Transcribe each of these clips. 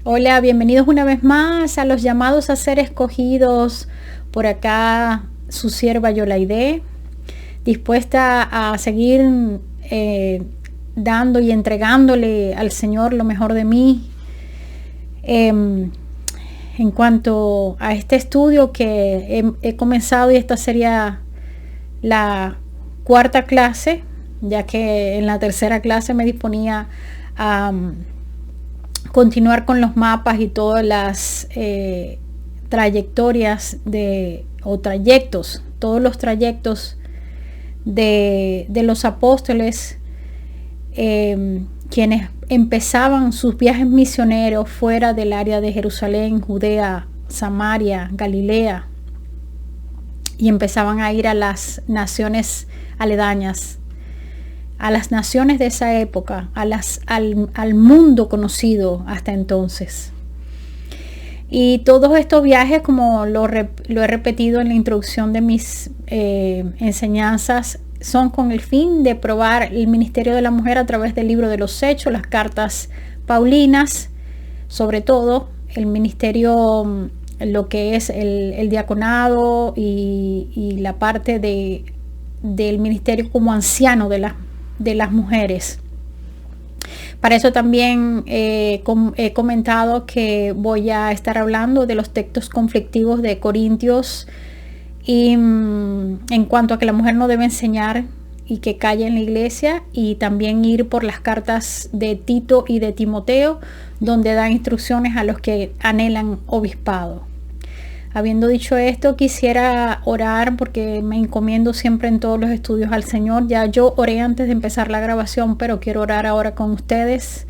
Hola, bienvenidos una vez más a los llamados a ser escogidos. Por acá su sierva Yolaide, dispuesta a seguir dando y entregándole al Señor lo mejor de mí. En cuanto a este estudio que he comenzado, y esta sería la cuarta clase, ya que en la tercera clase me disponía a continuar con los mapas y todas las trayectorias todos los trayectos de los apóstoles, quienes empezaban sus viajes misioneros fuera del área de Jerusalén, Judea, Samaria, Galilea, y empezaban a ir a las naciones aledañas, a las naciones de esa época, al mundo conocido hasta entonces. Y todos estos viajes, como lo he repetido en la introducción de mis enseñanzas, son con el fin de probar el ministerio de la mujer a través del libro de los Hechos, las cartas paulinas, sobre todo el ministerio, lo que es el diaconado y la parte del ministerio como anciano de las mujeres. Para eso también he comentado que voy a estar hablando de los textos conflictivos de Corintios y en cuanto a que la mujer no debe enseñar y que calle en la iglesia, y también ir por las cartas de Tito y de Timoteo, donde dan instrucciones a los que anhelan obispado. Habiendo dicho esto, quisiera orar porque me encomiendo siempre en todos los estudios al Señor. Ya yo oré antes de empezar la grabación, pero quiero orar ahora con ustedes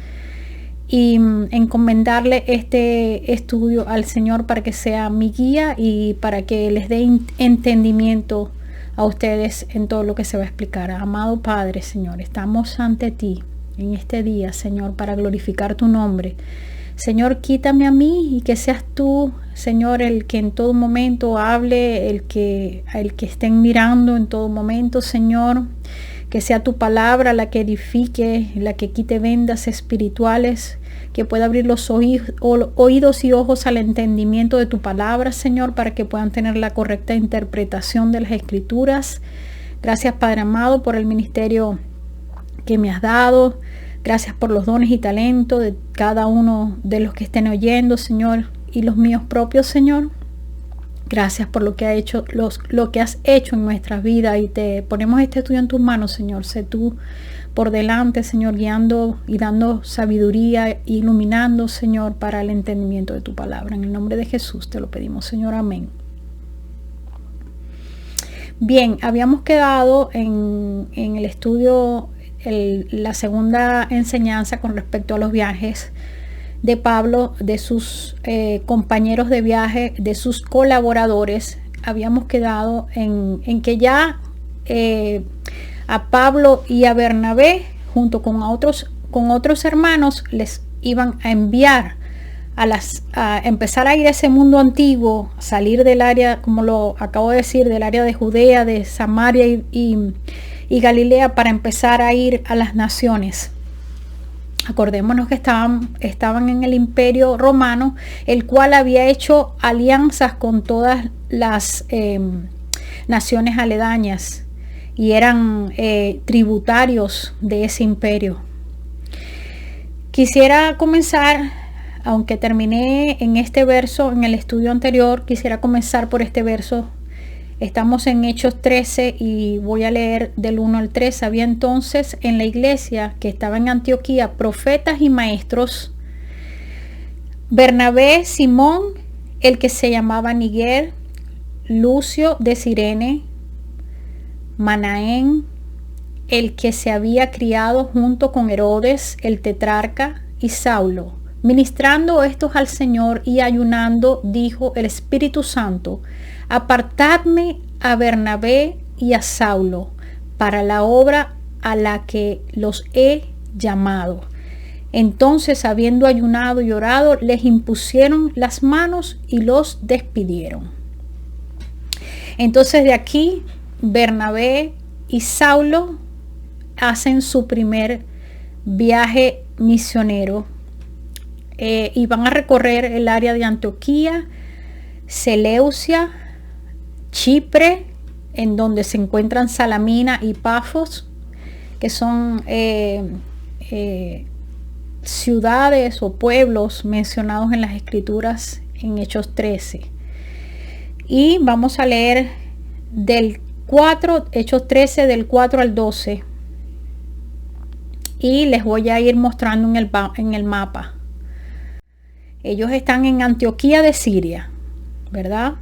y encomendarle este estudio al Señor para que sea mi guía y para que les dé entendimiento a ustedes en todo lo que se va a explicar. Amado Padre, Señor, estamos ante ti en este día, Señor, para glorificar tu nombre. Señor, quítame a mí y que seas tú, Señor, el que en todo momento hable, el que estén mirando en todo momento, Señor. Que sea tu palabra la que edifique, la que quite vendas espirituales, que pueda abrir los oídos y ojos al entendimiento de tu palabra, Señor, para que puedan tener la correcta interpretación de las Escrituras. Gracias, Padre amado, por el ministerio que me has dado. Gracias por los dones y talentos de cada uno de los que estén oyendo, Señor, y los míos propios, Señor. Gracias por lo que has hecho en nuestras vidas, y te ponemos este estudio en tus manos, Señor. Sé tú por delante, Señor, guiando y dando sabiduría, iluminando, Señor, para el entendimiento de tu palabra. En el nombre de Jesús te lo pedimos, Señor. Amén. Bien, habíamos quedado en el estudio, la segunda enseñanza con respecto a los viajes de Pablo, de sus compañeros de viaje, de sus colaboradores. Habíamos quedado en que ya a Pablo y a Bernabé, junto con otros hermanos, les iban a enviar a empezar a ir a ese mundo antiguo, salir del área, como lo acabo de decir, del área de Judea, de Samaria y Galilea, para empezar a ir a las naciones. Acordémonos que estaban en el Imperio Romano, el cual había hecho alianzas con todas las naciones aledañas y eran tributarios de ese imperio. Quisiera comenzar, aunque terminé en este verso en el estudio anterior, quisiera comenzar por este verso. Estamos en Hechos 13 y voy a leer del 1 al 3. Había entonces en la iglesia que estaba en Antioquía profetas y maestros: Bernabé, Simón, el que se llamaba Niger, Lucio de Cirene, Manaén, el que se había criado junto con Herodes, el tetrarca, y Saulo. Ministrando estos al Señor y ayunando, dijo el Espíritu Santo: apartadme a Bernabé y a Saulo para la obra a la que los he llamado. Entonces, habiendo ayunado y orado, les impusieron las manos y los despidieron. Entonces, de aquí Bernabé y Saulo hacen su primer viaje misionero y van a recorrer el área de Antioquía, Seleucia, Chipre, en donde se encuentran Salamina y Pafos, que son ciudades o pueblos mencionados en las escrituras en Hechos 13. Y vamos a leer del 4, Hechos 13 del 4 al 12. Y les voy a ir mostrando en el mapa. Ellos están en Antioquía de Siria, ¿verdad?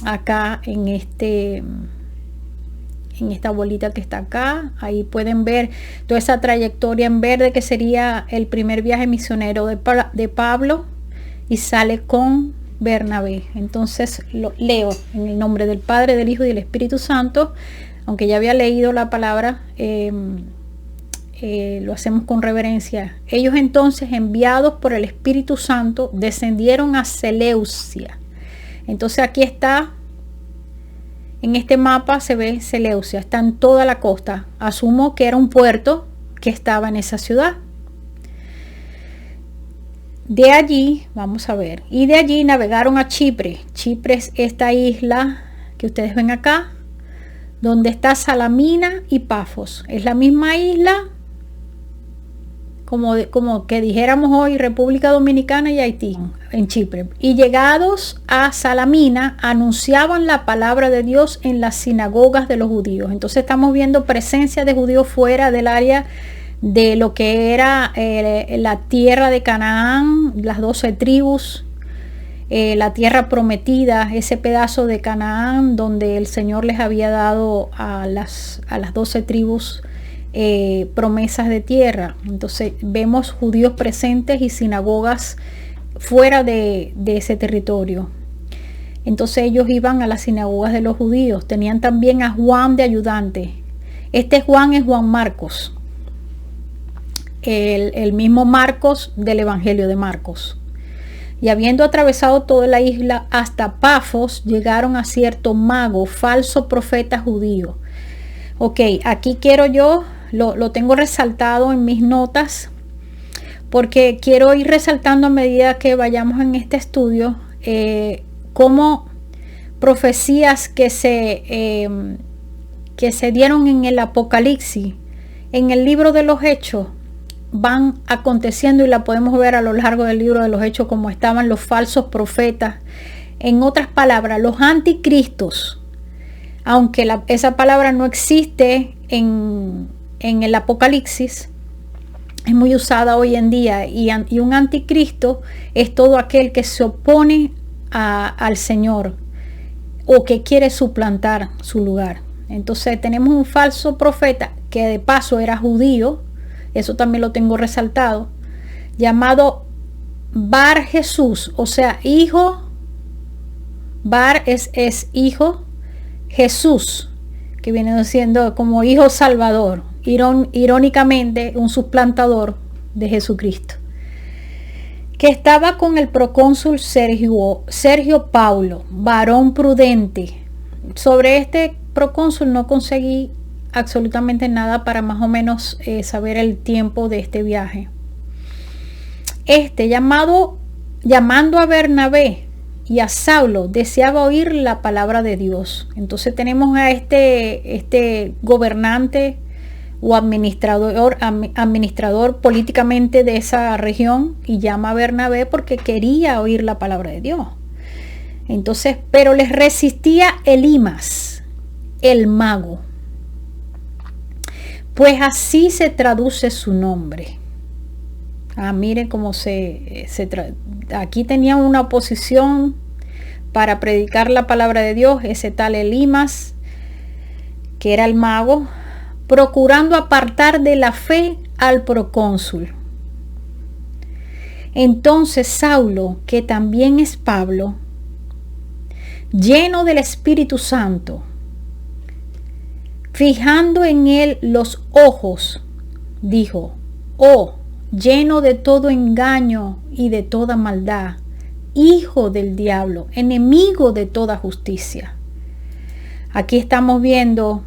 Acá en esta bolita que está acá, ahí pueden ver toda esa trayectoria en verde que sería el primer viaje misionero de Pablo, y sale con Bernabé. Entonces lo leo en el nombre del Padre, del Hijo y del Espíritu Santo. Aunque ya había leído la palabra, lo hacemos con reverencia. Ellos entonces, enviados por el Espíritu Santo, descendieron a Seleucia. Entonces aquí está, en este mapa se ve Seleucia, está en toda la costa. Asumo que era un puerto que estaba en esa ciudad. De allí, vamos a ver, y de allí navegaron a Chipre. Chipre es esta isla que ustedes ven acá, donde está Salamina y Pafos. Es la misma isla, como que dijéramos hoy República Dominicana y Haití, en Chipre. Y llegados a Salamina, anunciaban la palabra de Dios en las sinagogas de los judíos. Entonces estamos viendo presencia de judíos fuera del área de lo que era la tierra de Canaán, las 12 tribus, la tierra prometida, ese pedazo de Canaán donde el Señor les había dado a las 12 tribus promesas de tierra. Entonces vemos judíos presentes y sinagogas fuera de ese territorio. Entonces ellos iban a las sinagogas de los judíos. Tenían también a Juan de ayudante. Este Juan es Juan Marcos, el mismo Marcos del Evangelio de Marcos. Y habiendo atravesado toda la isla hasta Pafos, llegaron a cierto mago, falso profeta judío. Ok, aquí quiero yo, lo tengo resaltado en mis notas, porque quiero ir resaltando a medida que vayamos en este estudio, cómo profecías que se dieron en el Apocalipsis, en el libro de los Hechos, van aconteciendo, y la podemos ver a lo largo del libro de los Hechos, como estaban los falsos profetas. En otras palabras, los anticristos, aunque esa palabra no existe en el Apocalipsis, es muy usada hoy en día, y un anticristo es todo aquel que se opone al Señor o que quiere suplantar su lugar. Entonces tenemos un falso profeta que de paso era judío, eso también lo tengo resaltado, llamado Bar Jesús, o sea, hijo. Bar es hijo, Jesús, que viene siendo como hijo salvador, irónicamente un suplantador de Jesucristo, que estaba con el procónsul Sergio Paulo, varón prudente. Sobre este procónsul no conseguí absolutamente nada para más o menos saber el tiempo de este viaje. Llamando a Bernabé y a Saulo, deseaba oír la palabra de Dios. Entonces tenemos a este gobernante o administrador políticamente de esa región, y llama a Bernabé porque quería oír la palabra de Dios. Entonces, pero les resistía Elimas, el mago, pues así se traduce su nombre. Miren cómo aquí tenían una oposición para predicar la palabra de Dios, ese tal Elimas, que era el mago, procurando apartar de la fe al procónsul. Entonces Saulo, que también es Pablo, lleno del Espíritu Santo, fijando en él los ojos, dijo: oh, lleno de todo engaño y de toda maldad, hijo del diablo, enemigo de toda justicia. Aquí estamos viendo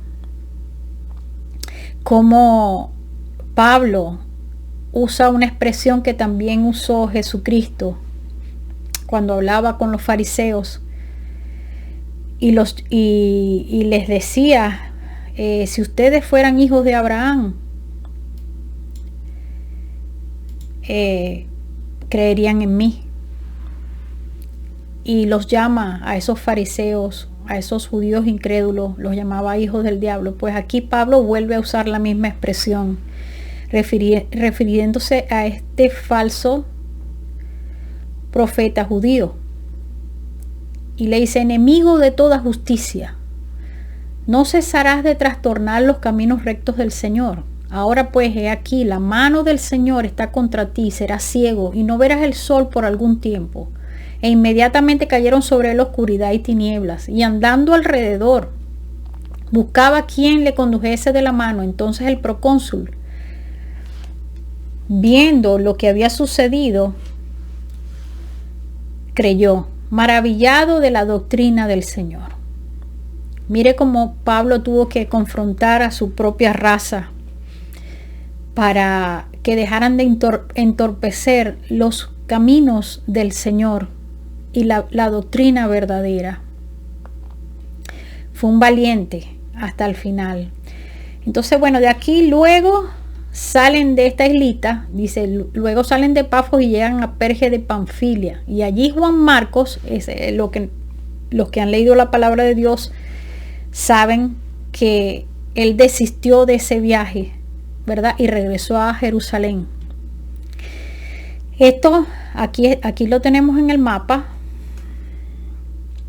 cómo Pablo usa una expresión que también usó Jesucristo cuando hablaba con los fariseos y les decía, si ustedes fueran hijos de Abraham, creerían en mí. Y los llama a esos fariseos, a esos judíos incrédulos, los llamaba hijos del diablo. Pues aquí Pablo vuelve a usar la misma expresión, refiriéndose a este falso profeta judío. Y le dice, enemigo de toda justicia, no cesarás de trastornar los caminos rectos del Señor. Ahora pues, he aquí, la mano del Señor está contra ti, serás ciego y no verás el sol por algún tiempo. E inmediatamente cayeron sobre él oscuridad y tinieblas, y andando alrededor, buscaba quien le condujese de la mano. Entonces el procónsul, viendo lo que había sucedido, creyó, maravillado de la doctrina del Señor. Mire cómo Pablo tuvo que confrontar a su propia raza para que dejaran de entorpecer los caminos del Señor y la doctrina verdadera. Fue un valiente hasta el final. Entonces, bueno, de aquí luego salen de esta islita, dice, luego salen de Pafos y llegan a Perge de Panfilia. Y allí Juan Marcos, los que han leído la palabra de Dios saben que él desistió de ese viaje, ¿verdad? Y regresó a Jerusalén. Esto aquí lo tenemos en el mapa,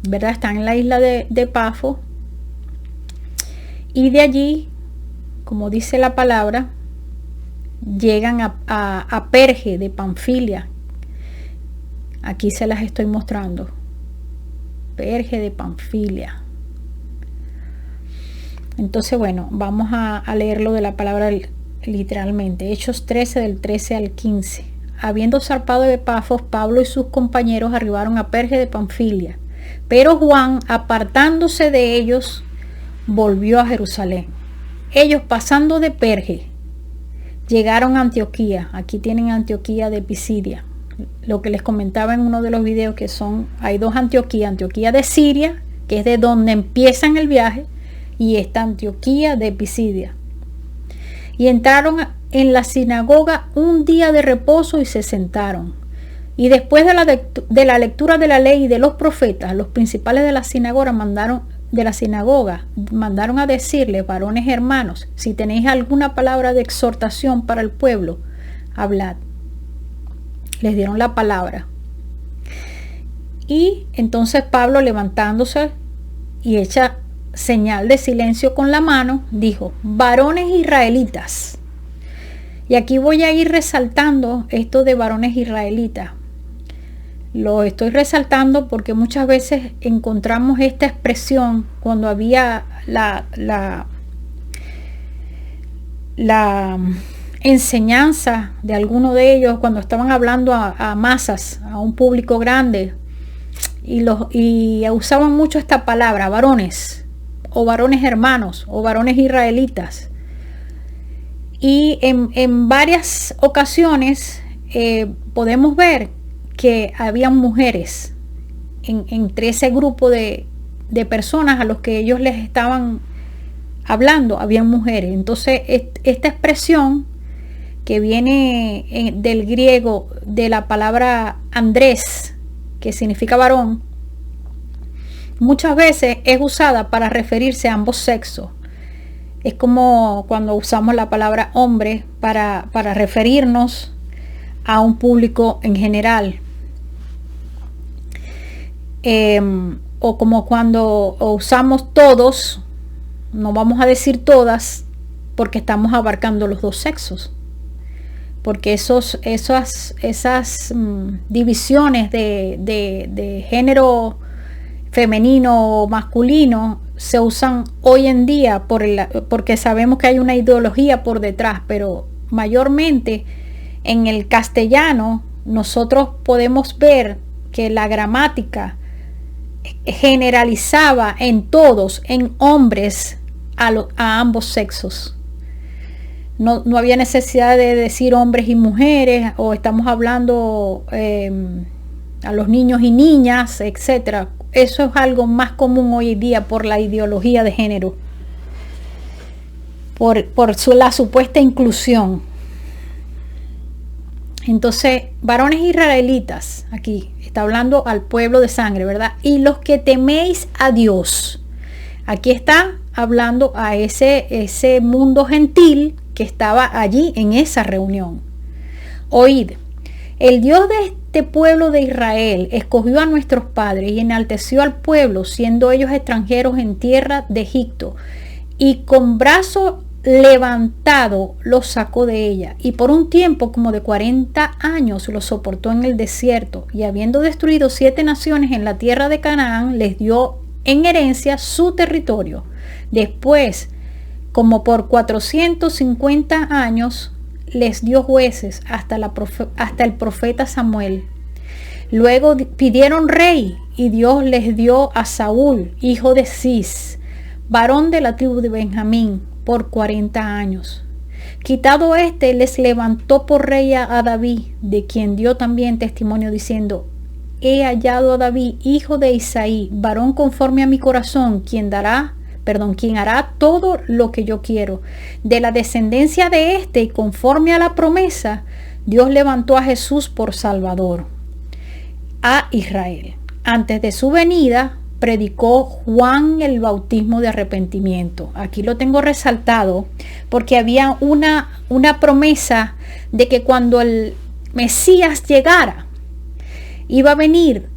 ¿verdad? Están en la isla de Pafos. Y de allí, como dice la palabra, llegan a Perge de Panfilia. Aquí se las estoy mostrando. Perge de Panfilia. Entonces, bueno, vamos a leerlo de la palabra literalmente. Hechos 13, del 13 al 15. Habiendo zarpado de Pafos, Pablo y sus compañeros arribaron a Perge de Panfilia. Pero Juan, apartándose de ellos, volvió a Jerusalén. Ellos, pasando de Perge, llegaron a Antioquía. Aquí tienen Antioquía de Pisidia. Lo que les comentaba en uno de los videos, que hay dos Antioquía. Antioquía de Siria, que es de donde empiezan el viaje, y esta Antioquía de Pisidia. Y entraron en la sinagoga un día de reposo y se sentaron. Y después de la lectura de la ley y de los profetas, los principales de la sinagoga mandaron a decirles, varones hermanos, si tenéis alguna palabra de exhortación para el pueblo, hablad. Les dieron la palabra. Y entonces Pablo, levantándose y hecha señal de silencio con la mano, dijo, varones israelitas. Y aquí voy a ir resaltando esto de varones israelitas. Lo estoy resaltando porque muchas veces encontramos esta expresión cuando había la enseñanza de alguno de ellos, cuando estaban hablando a masas, a un público grande, y usaban mucho esta palabra, varones, o varones hermanos, o varones israelitas. Y en varias ocasiones podemos ver que habían mujeres entre ese grupo de personas a los que ellos les estaban hablando, habían mujeres. Entonces esta expresión que viene del griego, de la palabra andrés, que significa varón, muchas veces es usada para referirse a ambos sexos. Es como cuando usamos la palabra hombre para referirnos a un público en general. O como cuando usamos todos, no vamos a decir todas, porque estamos abarcando los dos sexos. Porque esas divisiones de género femenino o masculino se usan hoy en día porque sabemos que hay una ideología por detrás, pero mayormente en el castellano nosotros podemos ver que la gramática generalizaba en todos, en hombres, a ambos sexos. No había necesidad de decir hombres y mujeres, o estamos hablando a los niños y niñas, etcétera. Eso es algo más común hoy en día por la ideología de género, por la supuesta inclusión. Entonces, varones israelitas, aquí está hablando al pueblo de sangre, ¿verdad? Y los que teméis a Dios. Aquí está hablando a ese mundo gentil que estaba allí en esa reunión. Oíd, el Dios de este pueblo de Israel escogió a nuestros padres y enalteció al pueblo, siendo ellos extranjeros en tierra de Egipto, y con brazo levantado los sacó de ella, y por un tiempo como de 40 años los soportó en el desierto, y habiendo destruido 7 naciones en la tierra de Canaán, les dio en herencia su territorio. Después, como por 450 años, les dio jueces hasta el profeta Samuel. Luego pidieron rey, y Dios les dio a Saúl, hijo de Cis, varón de la tribu de Benjamín, por 40 años. Quitado este, les levantó por rey a David, de quien dio también testimonio diciendo: he hallado a David, hijo de Isaí, varón conforme a mi corazón, quien hará todo lo que yo quiero. De la descendencia de este, y conforme a la promesa, Dios levantó a Jesús por Salvador a Israel. Antes de su venida, predicó Juan el bautismo de arrepentimiento. Aquí lo tengo resaltado porque había una promesa de que cuando el Mesías llegara, iba a venir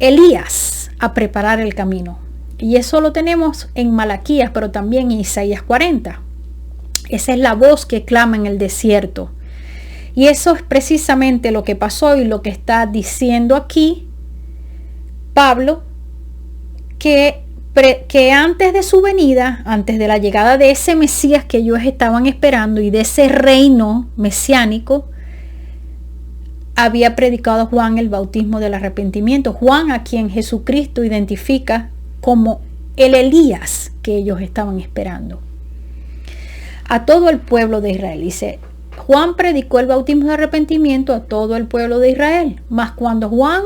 Elías a preparar el camino. Y eso lo tenemos en Malaquías, pero también en Isaías 40. Esa es la voz que clama en el desierto. Y eso es precisamente lo que pasó y lo que está diciendo aquí Pablo, que antes de su venida, antes de la llegada de ese Mesías que ellos estaban esperando y de ese reino mesiánico, había predicado Juan el bautismo del arrepentimiento. Juan, a quien Jesucristo identifica como el Elías que ellos estaban esperando. A todo el pueblo de Israel. Dice, Juan predicó el bautismo de arrepentimiento a todo el pueblo de Israel. Mas cuando Juan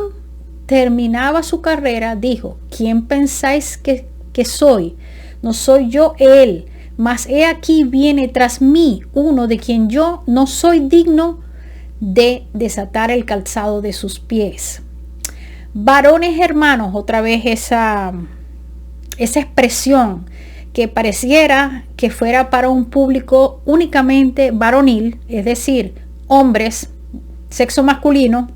terminaba su carrera, dijo: ¿quién pensáis que soy? No soy yo él, mas he aquí viene tras mí uno de quien yo no soy digno de desatar el calzado de sus pies. Varones hermanos, otra vez esa expresión que pareciera que fuera para un público únicamente varonil, es decir, hombres, sexo masculino,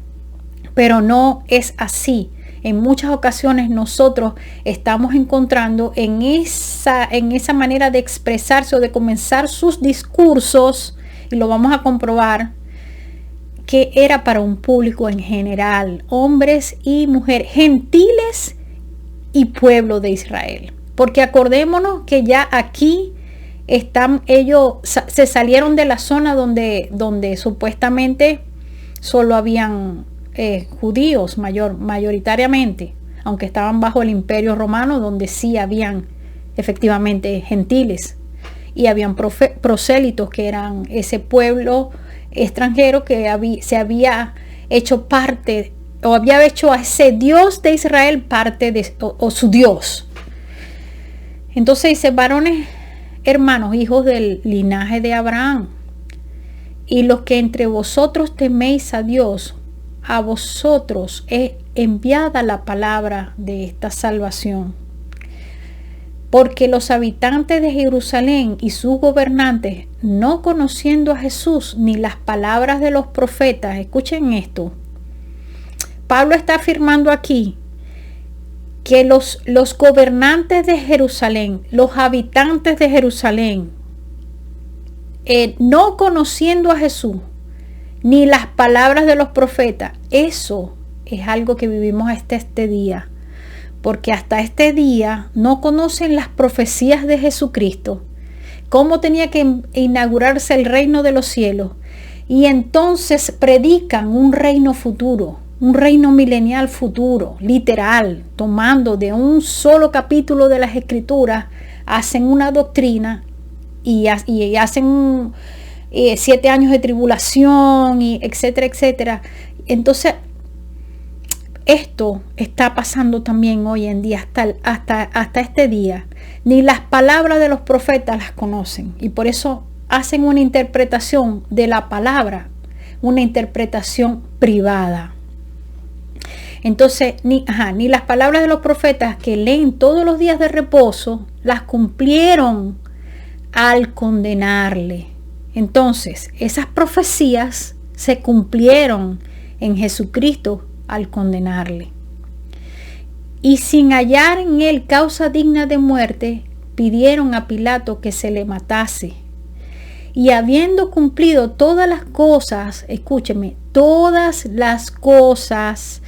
pero no es así. En muchas ocasiones nosotros estamos encontrando en esa manera de expresarse o de comenzar sus discursos, y lo vamos a comprobar, que era para un público en general, hombres y mujeres, gentiles y pueblo de Israel. Porque acordémonos que ya aquí ellos se salieron de la zona donde supuestamente solo habían judíos mayoritariamente, aunque estaban bajo el imperio romano, donde sí habían efectivamente gentiles y habían prosélitos, que eran ese pueblo extranjero que se había hecho parte, o había hecho a ese Dios de Israel parte o su Dios. Entonces dice: varones hermanos, hijos del linaje de Abraham, y los que entre vosotros teméis a Dios, a vosotros es enviada la palabra de esta salvación. Porque los habitantes de Jerusalén y sus gobernantes, no conociendo a Jesús ni las palabras de los profetas, escuchen esto, Pablo está afirmando aquí que los gobernantes de Jerusalén, los habitantes de Jerusalén, no conociendo a Jesús ni las palabras de los profetas, eso es algo que vivimos hasta este día, porque hasta este día no conocen las profecías de Jesucristo, cómo tenía que inaugurarse el reino de los cielos, y entonces predican un reino futuro, un reino milenial futuro, literal, tomando de un solo capítulo de las Escrituras, hacen una doctrina y hacen 7 años de tribulación, y etcétera, etcétera. Entonces, esto está pasando también hoy en día, hasta este día. Ni las palabras de los profetas las conocen, y por eso hacen una interpretación de la palabra, una interpretación privada. Entonces, ni las palabras de los profetas que leen todos los días de reposo las cumplieron al condenarle. Entonces, esas profecías se cumplieron en Jesucristo al condenarle. Y sin hallar en él causa digna de muerte, pidieron a Pilato que se le matase. Y habiendo cumplido todas las cosas, escúcheme, todas las cosas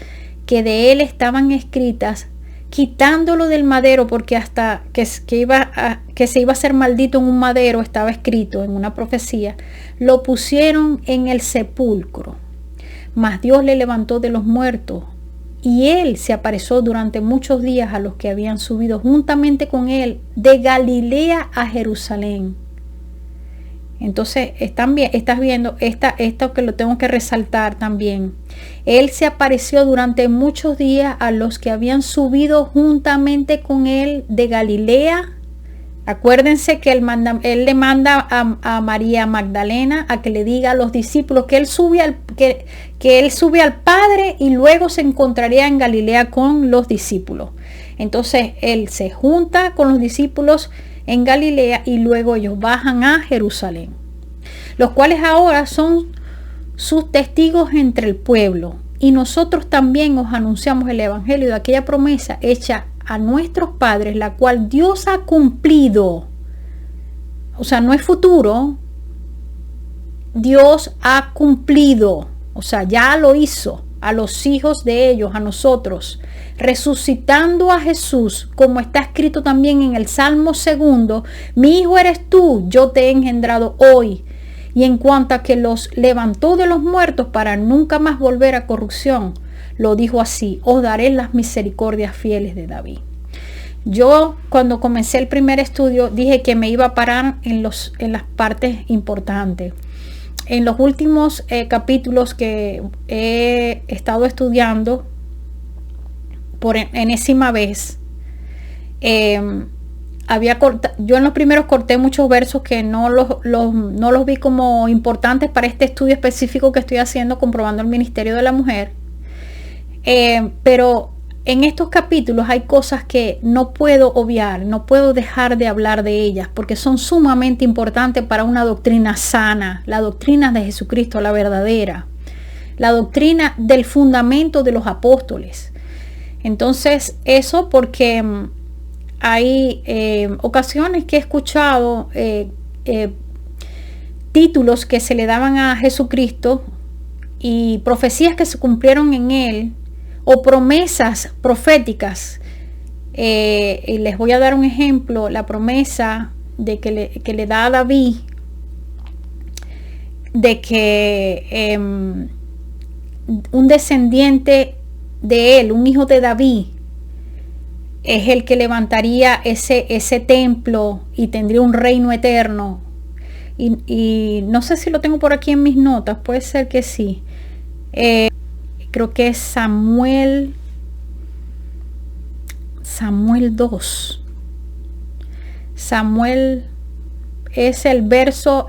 que de él estaban escritas, quitándolo del madero, porque hasta que se iba a ser maldito en un madero estaba escrito en una profecía, lo pusieron en el sepulcro. Mas Dios le levantó de los muertos, y él se apareció durante muchos días a los que habían subido juntamente con él de Galilea a Jerusalén. Entonces, estás viendo esto que lo tengo que resaltar también. Él se apareció durante muchos días a los que habían subido juntamente con él de Galilea. Acuérdense que él le manda a María Magdalena a que le diga a los discípulos que él sube al Padre, y luego se encontraría en Galilea con los discípulos. Entonces, él se junta con los discípulos en Galilea y luego ellos bajan a Jerusalén, los cuales ahora son sus testigos entre el pueblo. Y nosotros también os anunciamos el evangelio de aquella promesa hecha a nuestros padres, la cual Dios ha cumplido. O sea, no es futuro, Dios ha cumplido, o sea, ya lo hizo a los hijos de ellos, a nosotros, resucitando a Jesús, como está escrito también en el Salmo 2: mi hijo eres tú, yo te he engendrado hoy. Y en cuanto a que los levantó de los muertos para nunca más volver a corrupción, lo dijo así: os daré las misericordias fieles de David. Yo, cuando comencé el primer estudio, dije que me iba a parar en las partes importantes. En los últimos capítulos que he estado estudiando por enésima vez, yo en los primeros corté muchos versos que no los vi como importantes para este estudio específico que estoy haciendo, comprobando el ministerio de la mujer. Pero en estos capítulos hay cosas que no puedo obviar, no puedo dejar de hablar de ellas, porque son sumamente importantes para una doctrina sana, la doctrina de Jesucristo, la verdadera, la doctrina del fundamento de los apóstoles. Entonces, eso porque hay ocasiones que he escuchado títulos que se le daban a Jesucristo y profecías que se cumplieron en él, o promesas proféticas. Y les voy a dar un ejemplo: la promesa de que le da a David, de que un descendiente de él, un hijo de David, es el que levantaría ese templo y tendría un reino eterno. Y no sé si lo tengo por aquí en mis notas, puede ser que sí. Creo que es Samuel 2. Samuel es el verso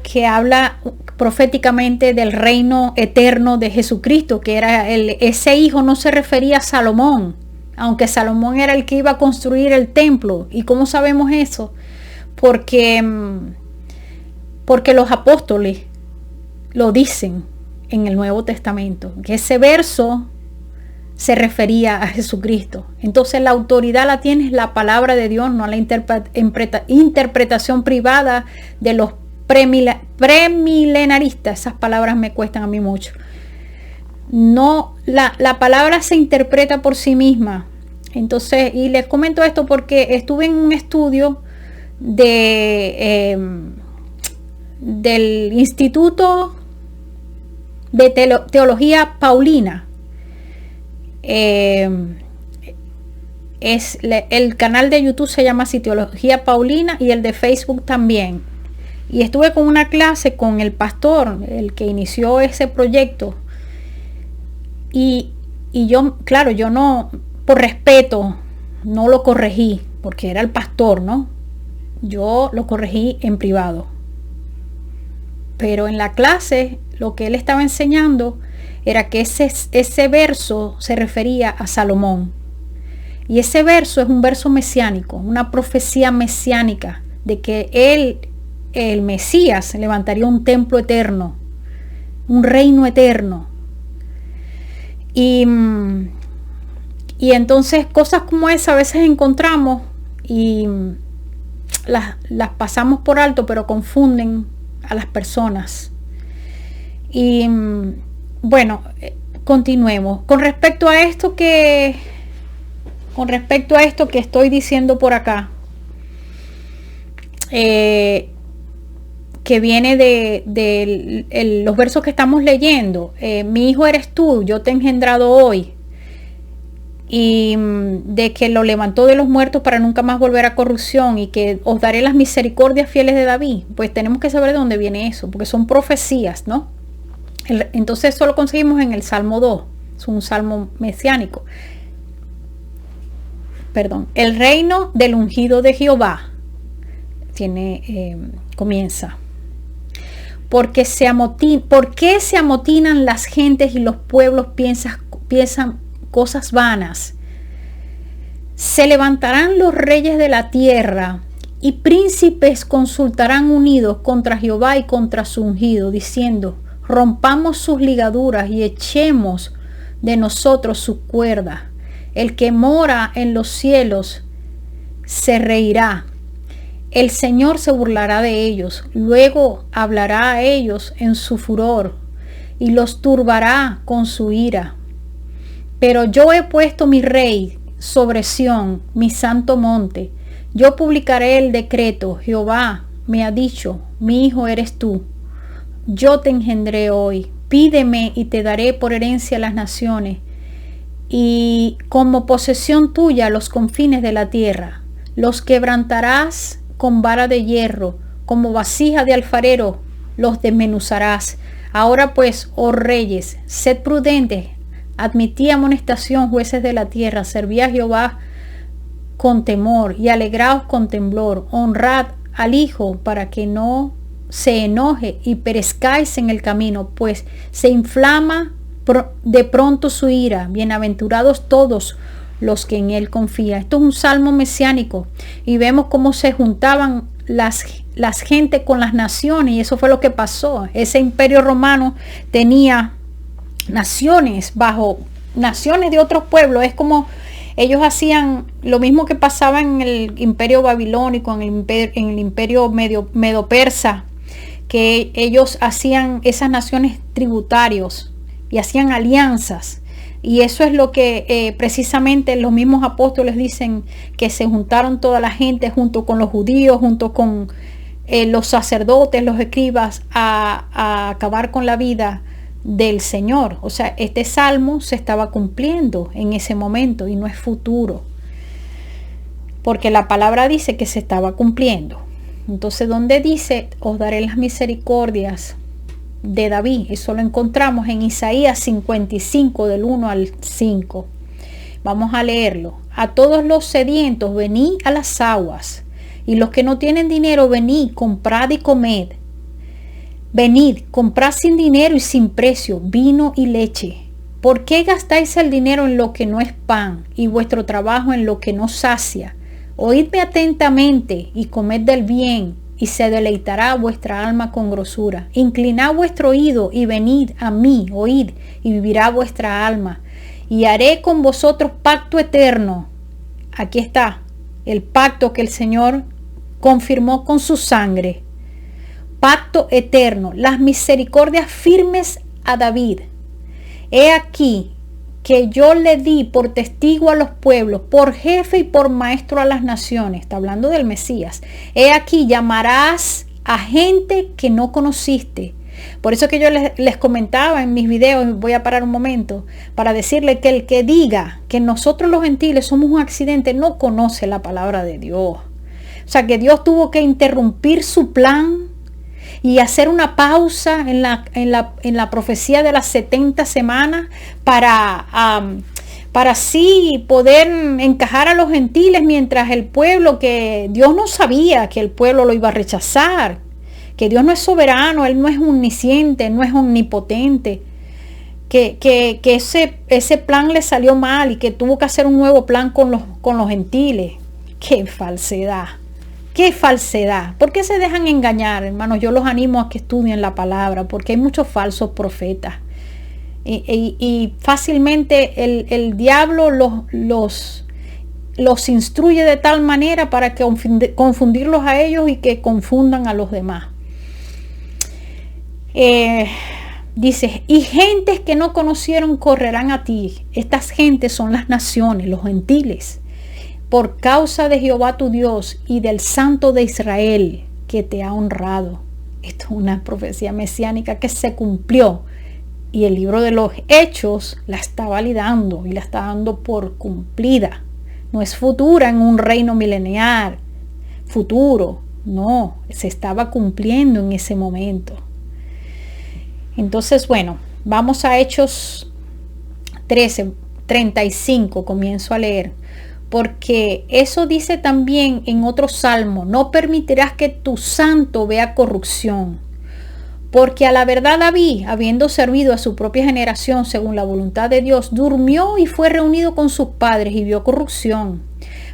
que habla proféticamente del reino eterno de Jesucristo, que era ese hijo. No se refería a Salomón, aunque Salomón era el que iba a construir el templo. ¿Y cómo sabemos eso? Porque los apóstoles lo dicen en el Nuevo Testamento, que ese verso se refería a Jesucristo. Entonces la autoridad la tiene la palabra de Dios, no la interpretación privada de los premilenaristas. Esas palabras me cuestan a mí mucho. No, la palabra se interpreta por sí misma. Entonces, y les comento esto porque estuve en un estudio del Instituto de Teología Paulina, El canal de YouTube se llama Sitiología Paulina y el de Facebook también. Y estuve con una clase con el pastor, el que inició ese proyecto. Y yo, claro, yo no, por respeto, no lo corregí, porque era el pastor, ¿no? Yo lo corregí en privado. Pero en la clase, lo que él estaba enseñando era que ese verso se refería a Salomón. Y ese verso es un verso mesiánico, una profecía mesiánica de que el Mesías, levantaría un templo eterno, un reino eterno. Y entonces cosas como esa a veces encontramos y las pasamos por alto, pero confunden a las personas. Y bueno, continuemos. Con respecto a esto que estoy diciendo por acá, que viene de los versos que estamos leyendo, mi hijo eres tú, yo te he engendrado hoy, y de que lo levantó de los muertos para nunca más volver a corrupción, y que os daré las misericordias fieles de David. Pues tenemos que saber de dónde viene eso, porque son profecías, ¿no? Entonces eso lo conseguimos en el Salmo 2, es un salmo mesiánico. Perdón, el reino del ungido de Jehová comienza. ¿Por qué se amotinan las gentes y los pueblos piensan cosas vanas? Se levantarán los reyes de la tierra y príncipes consultarán unidos contra Jehová y contra su ungido, diciendo: rompamos sus ligaduras y echemos de nosotros sus cuerdas. El que mora en los cielos se reirá. El Señor se burlará de ellos, luego hablará a ellos en su furor y los turbará con su ira. Pero yo he puesto mi rey sobre Sión, mi santo monte. Yo publicaré el decreto. Jehová me ha dicho: mi hijo eres tú. Yo te engendré hoy. Pídeme y te daré por herencia las naciones, y como posesión tuya los confines de la tierra. Los quebrantarás con vara de hierro, como vasija de alfarero los desmenuzarás. Ahora pues, oh reyes, sed prudentes, admitid amonestación, jueces de la tierra, servid a Jehová con temor y alegraos con temblor. Honrad al Hijo para que no se enoje y perezcáis en el camino, pues se inflama de pronto su ira. Bienaventurados todos los que en él confían. Esto es un salmo mesiánico y vemos cómo se juntaban las gentes con las naciones, y eso fue lo que pasó. Ese imperio romano tenía naciones bajo naciones de otros pueblos. Es como ellos hacían lo mismo que pasaba en el imperio babilónico, en el imperio medo persa, que ellos hacían esas naciones tributarios y hacían alianzas. Y eso es lo que precisamente los mismos apóstoles dicen, que se juntaron toda la gente junto con los judíos, junto con los sacerdotes, los escribas, a acabar con la vida del Señor. O sea, este salmo se estaba cumpliendo en ese momento y no es futuro, porque la palabra dice que se estaba cumpliendo. Entonces, donde dice: os daré las misericordias de David, eso lo encontramos en Isaías 55 del 1 al 5. Vamos a leerlo. A todos los sedientos, venid a las aguas, y los que no tienen dinero, venid, comprad y comed. Venid, comprad sin dinero y sin precio vino y leche. ¿Por qué gastáis el dinero en lo que no es pan, y vuestro trabajo en lo que no sacia? Oídme atentamente y comed del bien, y se deleitará vuestra alma con grosura. Inclinad vuestro oído y venid a mí, oíd, y vivirá vuestra alma. Y haré con vosotros pacto eterno. Aquí está el pacto que el Señor confirmó con su sangre. Pacto eterno, las misericordias firmes a David. He aquí que yo le di por testigo a los pueblos, por jefe y por maestro a las naciones. Está hablando del Mesías. He aquí llamarás a gente que no conociste, Por eso que yo les comentaba en mis videos, voy a parar un momento, para decirle que el que diga que nosotros los gentiles somos un accidente no conoce la palabra de Dios. O sea, que Dios tuvo que interrumpir su plan y hacer una pausa en la profecía de las 70 semanas para así poder encajar a los gentiles, mientras el pueblo, que Dios no sabía que el pueblo lo iba a rechazar, que Dios no es soberano, Él no es omnisciente, no es omnipotente, que ese plan le salió mal y que tuvo que hacer un nuevo plan con los gentiles. ¡Qué falsedad! ¡Qué falsedad! ¿Por qué se dejan engañar, hermanos? Yo los animo a que estudien la palabra, porque hay muchos falsos profetas. Y fácilmente el diablo los instruye de tal manera para que confundirlos a ellos y que confundan a los demás. Dice, y gentes que no conocieron correrán a ti. Estas gentes son las naciones, los gentiles, por causa de Jehová tu Dios y del Santo de Israel que te ha honrado. Esto es una profecía mesiánica que se cumplió. Y el libro de los Hechos la está validando y la está dando por cumplida. No es futura en un reino milenial, futuro. No, se estaba cumpliendo en ese momento. Entonces, bueno, vamos a Hechos 13:35, comienzo a leer. Porque eso dice también en otro salmo, no permitirás que tu santo vea corrupción. Porque a la verdad David, habiendo servido a su propia generación según la voluntad de Dios, durmió y fue reunido con sus padres y vio corrupción.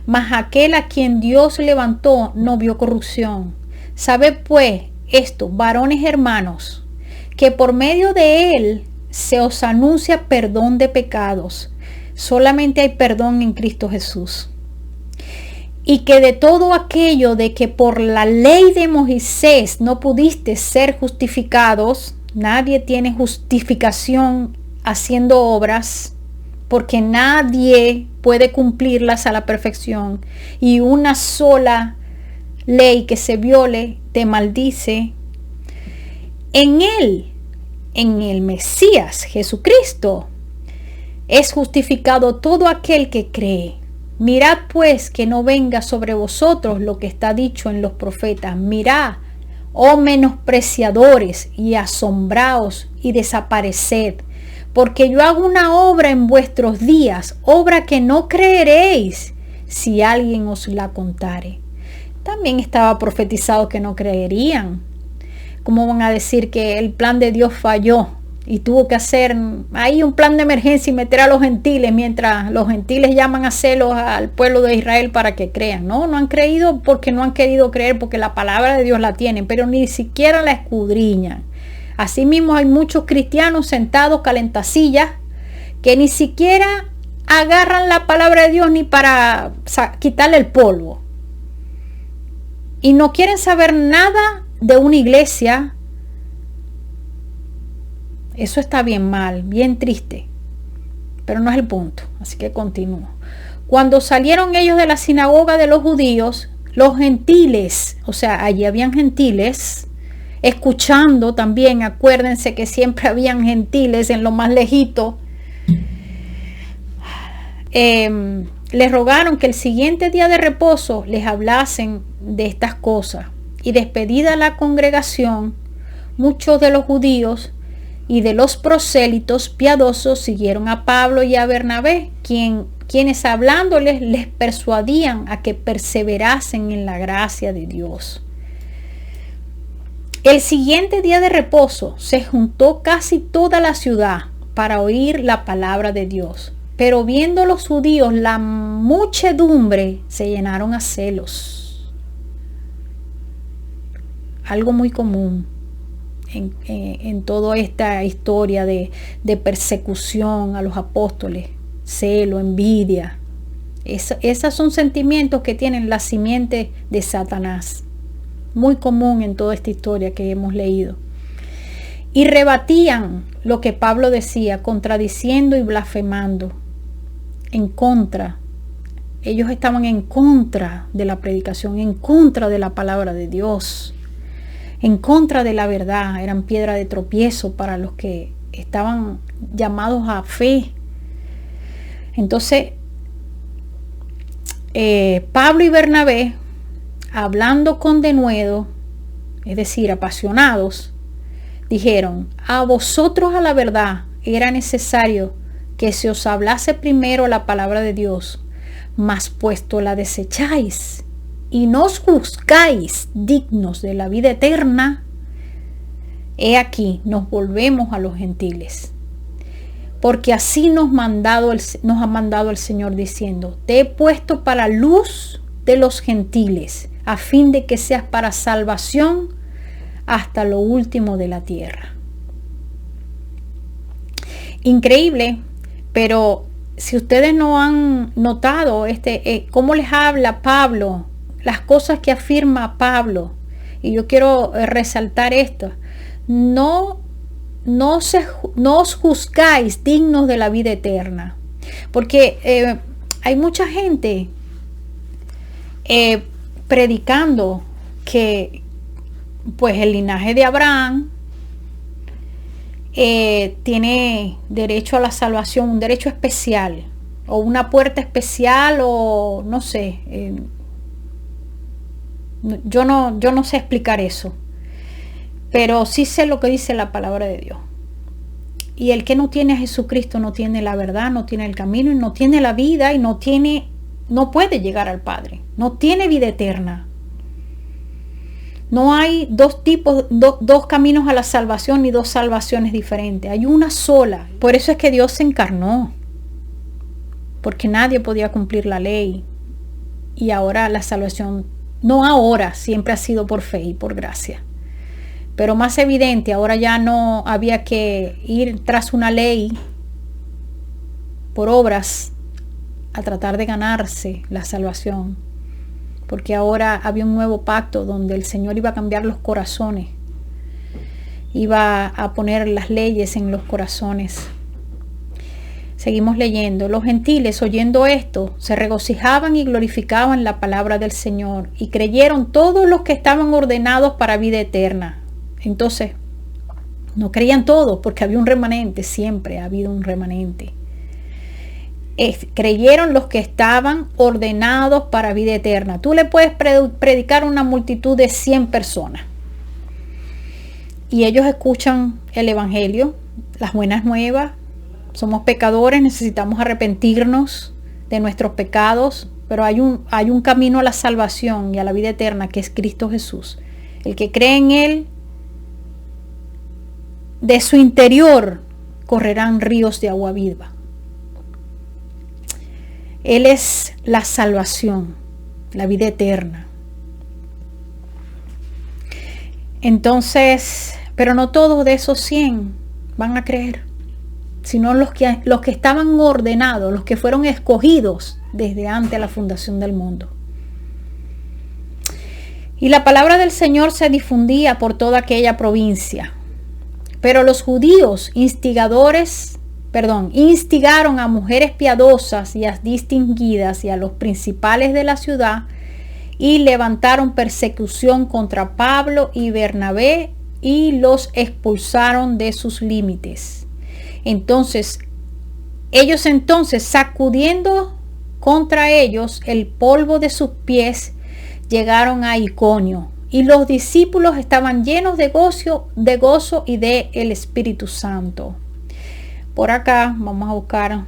Mas aquel a quien Dios levantó no vio corrupción. Sabed pues esto, varones hermanos, que por medio de él se os anuncia perdón de pecados. Solamente hay perdón en Cristo Jesús. Y que de todo aquello de que por la ley de Moisés no pudiste ser justificados, nadie tiene justificación haciendo obras, porque nadie puede cumplirlas a la perfección. Y una sola ley que se viole te maldice. En el Mesías Jesucristo, es justificado todo aquel que cree. Mirad pues que no venga sobre vosotros lo que está dicho en los profetas. Mirad, oh menospreciadores, y asombraos y desapareced, porque yo hago una obra en vuestros días, obra que no creeréis si alguien os la contare. También estaba profetizado que no creerían. ¿Cómo van a decir que el plan de Dios falló? Y tuvo que hacer ahí un plan de emergencia y meter a los gentiles, mientras los gentiles llaman a celos al pueblo de Israel para que crean. No han creído porque no han querido creer, porque la palabra de Dios la tienen, pero ni siquiera la escudriñan. Asimismo hay muchos cristianos sentados calentasillas que ni siquiera agarran la palabra de Dios ni para quitarle el polvo. Y no quieren saber nada de una iglesia. Eso está bien mal, bien triste, pero no es el punto, así que continúo. Cuando salieron ellos de la sinagoga de los judíos, los gentiles, o sea, allí habían gentiles, escuchando también, acuérdense que siempre habían gentiles en lo más lejito, les rogaron que el siguiente día de reposo les hablasen de estas cosas. Y despedida la congregación, muchos de los judíos y de los prosélitos piadosos siguieron a Pablo y a Bernabé, quienes hablándoles les persuadían a que perseverasen en la gracia de Dios. El siguiente día de reposo se juntó casi toda la ciudad para oír la palabra de Dios. Pero viendo los judíos la muchedumbre, se llenaron a celos. Algo muy común en toda esta historia de persecución a los apóstoles, celo, envidia. Esos son sentimientos que tienen la simiente de Satanás, muy común en toda esta historia que hemos leído. Y rebatían lo que Pablo decía, contradiciendo y blasfemando, en contra. Ellos estaban en contra de la predicación, en contra de la palabra de Dios. en contra de la verdad, eran piedra de tropiezo para los que estaban llamados a fe. Entonces, Pablo y Bernabé, hablando con denuedo, es decir, apasionados, dijeron: a vosotros a la verdad era necesario que se os hablase primero la palabra de Dios, mas puesto la desecháis y no os juzgáis dignos de la vida eterna, he aquí nos volvemos a los gentiles. Porque así nos ha mandado el Señor diciendo: te he puesto para luz de los gentiles, a fin de que seas para salvación hasta lo último de la tierra. Increíble, pero si ustedes no han notado cómo les habla Pablo, las cosas que afirma Pablo, y yo quiero resaltar esto: no os juzgáis dignos de la vida eterna, porque hay mucha gente predicando que pues el linaje de Abraham tiene derecho a la salvación, un derecho especial o una puerta especial, o no sé, yo no sé explicar eso, pero sí sé lo que dice la palabra de Dios. Y el que no tiene a Jesucristo no tiene la verdad, no tiene el camino, y no tiene la vida, y no puede llegar al Padre, no tiene vida eterna. No hay dos caminos a la salvación, ni dos salvaciones diferentes. Hay una sola. Por eso es que Dios se encarnó, porque nadie podía cumplir la ley. Y ahora la salvación, no ahora, siempre ha sido por fe y por gracia. Pero más evidente, ahora ya no había que ir tras una ley por obras a tratar de ganarse la salvación. Porque ahora había un nuevo pacto donde el Señor iba a cambiar los corazones, iba a poner las leyes en los corazones. Seguimos leyendo. Los gentiles, oyendo esto, se regocijaban y glorificaban la palabra del Señor, y creyeron todos los que estaban ordenados para vida eterna. Entonces, no creían todos, porque había un remanente, siempre ha habido un remanente. Creyeron los que estaban ordenados para vida eterna. Tú le puedes predicar a una multitud de 100 personas y ellos escuchan el evangelio, las buenas nuevas. Somos pecadores, necesitamos arrepentirnos de nuestros pecados, pero hay un camino a la salvación y a la vida eterna, que es Cristo Jesús. El que cree en Él, de su interior correrán ríos de agua viva. Él es la salvación, la vida eterna. Entonces, pero no todos de esos 100 van a creer, sino los que estaban ordenados, los que fueron escogidos desde antes de la fundación del mundo. Y la palabra del Señor se difundía por toda aquella provincia. Pero los judíos instigaron a mujeres piadosas y a distinguidas y a los principales de la ciudad, y levantaron persecución contra Pablo y Bernabé y los expulsaron de sus límites. Entonces, ellos sacudiendo contra ellos el polvo de sus pies, llegaron a Iconio, y los discípulos estaban llenos de gozo y de el Espíritu Santo. Por acá vamos a buscar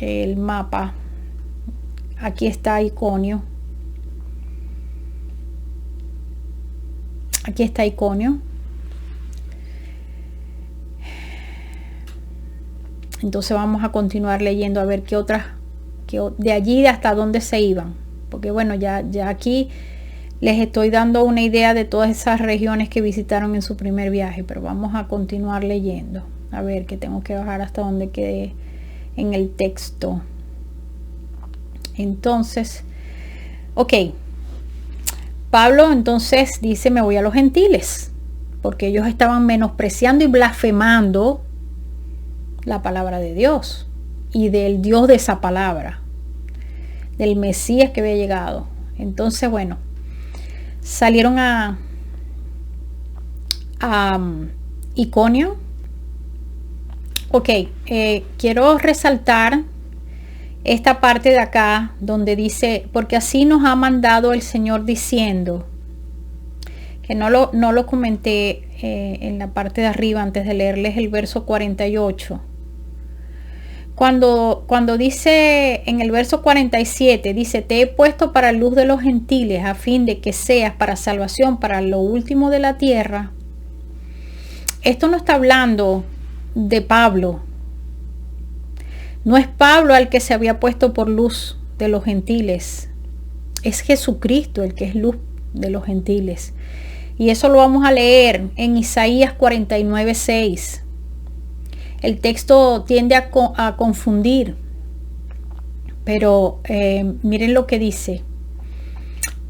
el mapa. Aquí está Iconio. Aquí está Iconio. Entonces vamos a continuar leyendo a ver qué otras, de allí hasta dónde se iban. Porque bueno, ya aquí les estoy dando una idea de todas esas regiones que visitaron en su primer viaje, pero vamos a continuar leyendo. A ver, que tengo que bajar hasta donde quede en el texto. Entonces, ok. Pablo entonces dice: me voy a los gentiles, porque ellos estaban menospreciando y blasfemando la palabra de Dios y del Dios de esa palabra, del Mesías que había llegado. Entonces, bueno, salieron a Iconio. Ok, quiero resaltar esta parte de acá donde dice, porque así nos ha mandado el Señor diciendo, que no lo comenté en la parte de arriba antes de leerles el verso 48. Cuando dice en el verso 47, dice, te he puesto para luz de los gentiles a fin de que seas para salvación para lo último de la tierra. Esto no está hablando de Pablo. No es Pablo al que se había puesto por luz de los gentiles. Es Jesucristo el que es luz de los gentiles. Y eso lo vamos a leer en Isaías 49:6. El texto tiende a confundir, pero miren lo que dice.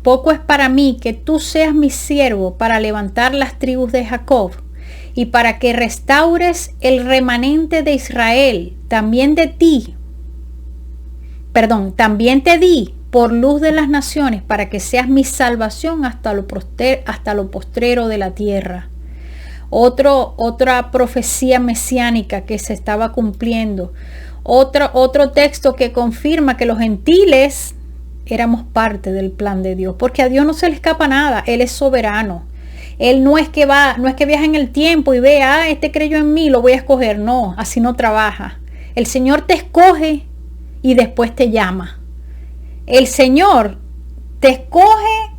Poco es para mí que tú seas mi siervo para levantar las tribus de Jacob y para que restaures el remanente de Israel. También te di por luz de las naciones para que seas mi salvación hasta lo postrero de la tierra. Otra profecía mesiánica que se estaba cumpliendo. Otro texto que confirma que los gentiles éramos parte del plan de Dios, porque a Dios no se le escapa nada. Él es soberano. Él no es que viaja en el tiempo y vea, este creyó en mí, lo voy a escoger. No, así no trabaja. El Señor te escoge y después te llama. El Señor te escoge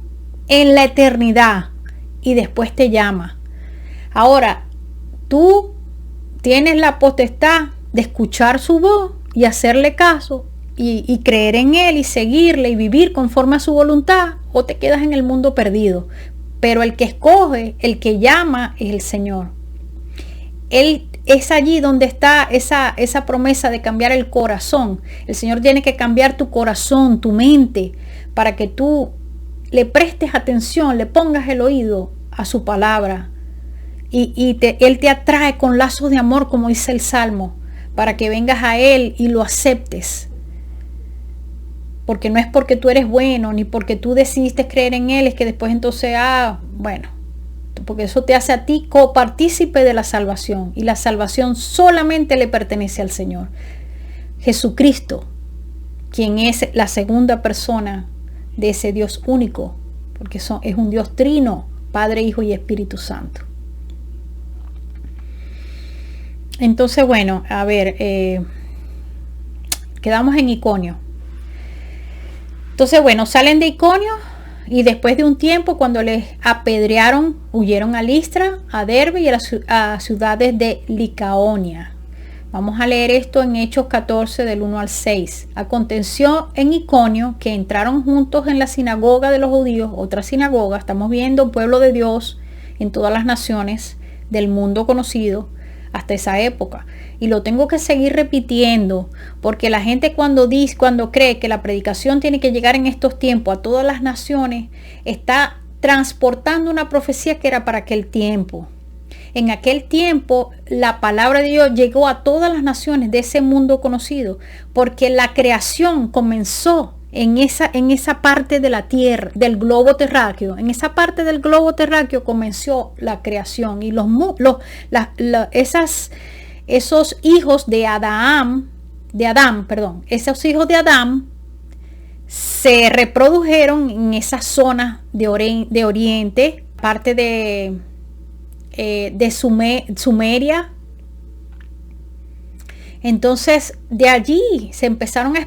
en la eternidad y después te llama. Ahora, tú tienes la potestad de escuchar su voz y hacerle caso y creer en Él y seguirle y vivir conforme a su voluntad, o te quedas en el mundo perdido. Pero el que escoge, el que llama, es el Señor. Él es allí donde está esa promesa de cambiar el corazón. El Señor tiene que cambiar tu corazón, tu mente, para que tú le prestes atención, le pongas el oído a su palabra. Él te atrae con lazos de amor, como dice el Salmo, para que vengas a Él y lo aceptes. Porque no es porque tú eres bueno, ni porque tú decidiste creer en Él, es que después entonces, porque eso te hace a ti copartícipe de la salvación. Y la salvación solamente le pertenece al Señor. Jesucristo, quien es la segunda persona de ese Dios único, porque es un Dios trino, Padre, Hijo y Espíritu Santo. Entonces, bueno, a ver, quedamos en Iconio. Entonces, bueno, salen de Iconio y después de un tiempo, cuando les apedrearon, huyeron a Listra, a Derbe y a las ciudades de Licaonia. Vamos a leer esto en Hechos 14 del 1 al 6. Aconteció en Iconio que entraron juntos en la sinagoga de los judíos, otra sinagoga. Estamos viendo un pueblo de Dios en todas las naciones del mundo conocido hasta esa época. Y lo tengo que seguir repitiendo, porque la gente cuando cree que la predicación tiene que llegar en estos tiempos a todas las naciones, está transportando una profecía que era para aquel tiempo. En aquel tiempo la palabra de Dios llegó a todas las naciones de ese mundo conocido, porque la creación comenzó en esa parte de la tierra, del globo terráqueo. En esa parte del globo terráqueo comenzó la creación, y esos hijos de Adán, esos hijos de Adán se reprodujeron en esa zona de Oriente, parte de Sumeria. Entonces de allí se empezaron a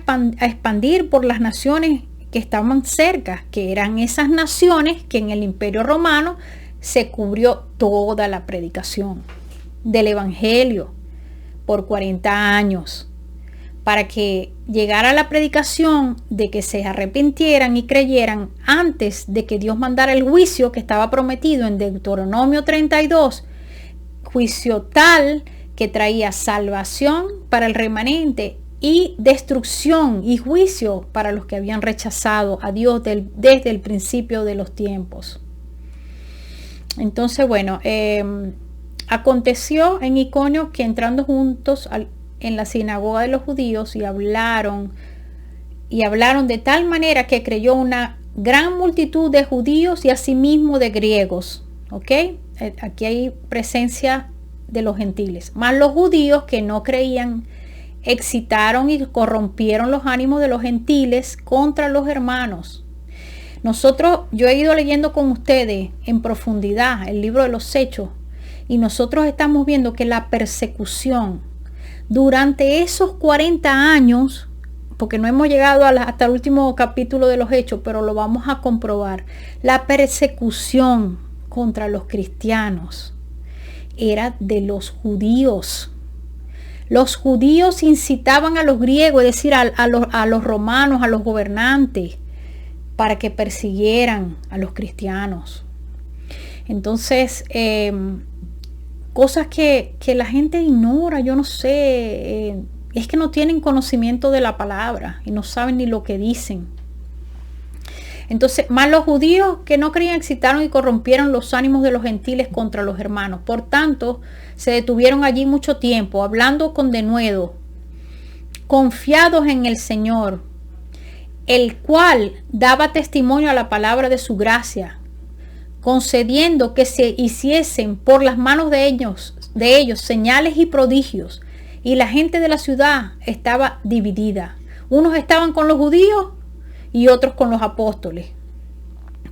expandir por las naciones que estaban cerca, que eran esas naciones que en el Imperio Romano se cubrió toda la predicación del Evangelio por 40 años, para que llegara la predicación de que se arrepintieran y creyeran antes de que Dios mandara el juicio que estaba prometido en Deuteronomio 32, juicio tal que traía salvación para el remanente y destrucción y juicio para los que habían rechazado a Dios desde el principio de los tiempos. Entonces, bueno, aconteció en Iconio que entrando juntos en la sinagoga de los judíos y hablaron de tal manera que creyó una gran multitud de judíos y asimismo de griegos. ¿Ok? Aquí hay presencia de los gentiles. Mas los judíos que no creían excitaron y corrompieron los ánimos de los gentiles contra los hermanos. Yo he ido leyendo con ustedes en profundidad el libro de los Hechos, y nosotros estamos viendo que la persecución durante esos 40 años, porque no hemos llegado hasta el último capítulo de los Hechos, pero lo vamos a comprobar, la persecución contra los cristianos era de los judíos. Los judíos incitaban a los griegos, es decir, a los romanos, a los gobernantes, para que persiguieran a los cristianos. Entonces, cosas que la gente ignora, yo no sé, es que no tienen conocimiento de la palabra y no saben ni lo que dicen. Entonces, más los judíos que no creían excitaron y corrompieron los ánimos de los gentiles contra los hermanos. Por tanto, se detuvieron allí mucho tiempo, hablando con denuedo, confiados en el Señor, el cual daba testimonio a la palabra de su gracia, concediendo que se hiciesen por las manos de ellos señales y prodigios. Y la gente de la ciudad estaba dividida. Unos estaban con los judíos y otros con los apóstoles.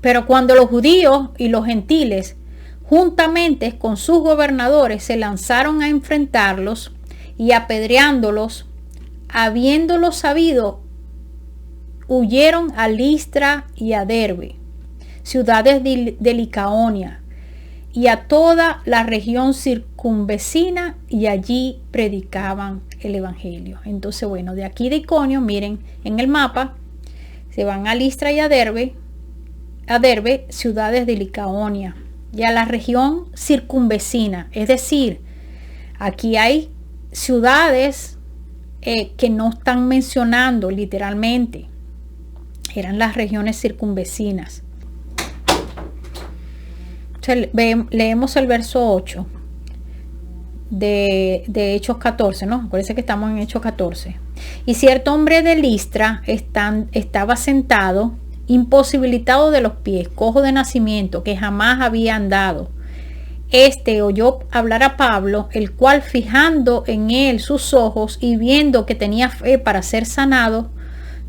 Pero cuando los judíos y los gentiles, juntamente con sus gobernadores, se lanzaron a enfrentarlos y apedreándolos, habiéndolos sabido, huyeron a Listra y a Derbe, ciudades de Licaonia, y a toda la región circunvecina, y allí predicaban el evangelio. Entonces, bueno, de aquí de Iconio, miren en el mapa, se van a Listra y a Derbe, ciudades de Licaonia, y a la región circunvecina. Es decir, aquí hay ciudades que no están mencionando literalmente, eran las regiones circunvecinas. Leemos el verso 8 de Hechos 14, ¿no? Acuérdense que estamos en Hechos 14. Y cierto hombre de Listra estaba sentado, imposibilitado de los pies, cojo de nacimiento, que jamás había andado. Este oyó hablar a Pablo, el cual, fijando en él sus ojos y viendo que tenía fe para ser sanado,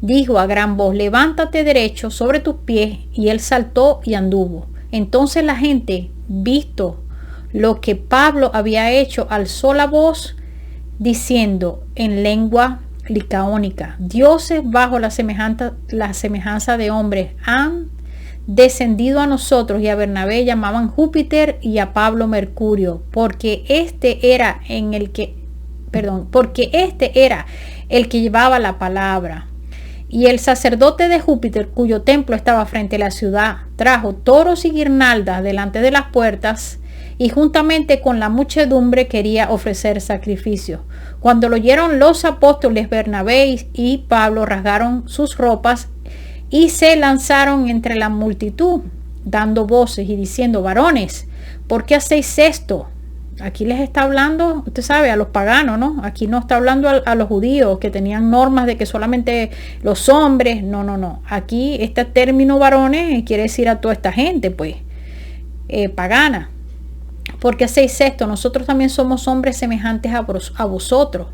dijo a gran voz: levántate derecho sobre tus pies. Y él saltó y anduvo. Entonces la gente, visto lo que Pablo había hecho, alzó la voz diciendo en lengua licaónica: dioses bajo la semejanza de hombres han descendido a nosotros. Y a Bernabé llamaban Júpiter y a Pablo Mercurio, porque este era el que llevaba la palabra. Y el sacerdote de Júpiter, cuyo templo estaba frente a la ciudad, trajo toros y guirnaldas delante de las puertas, y juntamente con la muchedumbre quería ofrecer sacrificio. Cuando lo oyeron los apóstoles, Bernabé y Pablo rasgaron sus ropas y se lanzaron entre la multitud, dando voces y diciendo: varones, ¿por qué hacéis esto? Aquí les está hablando, usted sabe, a los paganos, ¿no? Aquí no está hablando a los judíos que tenían normas de que solamente los hombres. No. Aquí este término varones quiere decir a toda esta gente, pues, pagana. ¿Por qué hacéis esto? Nosotros también somos hombres semejantes a vosotros,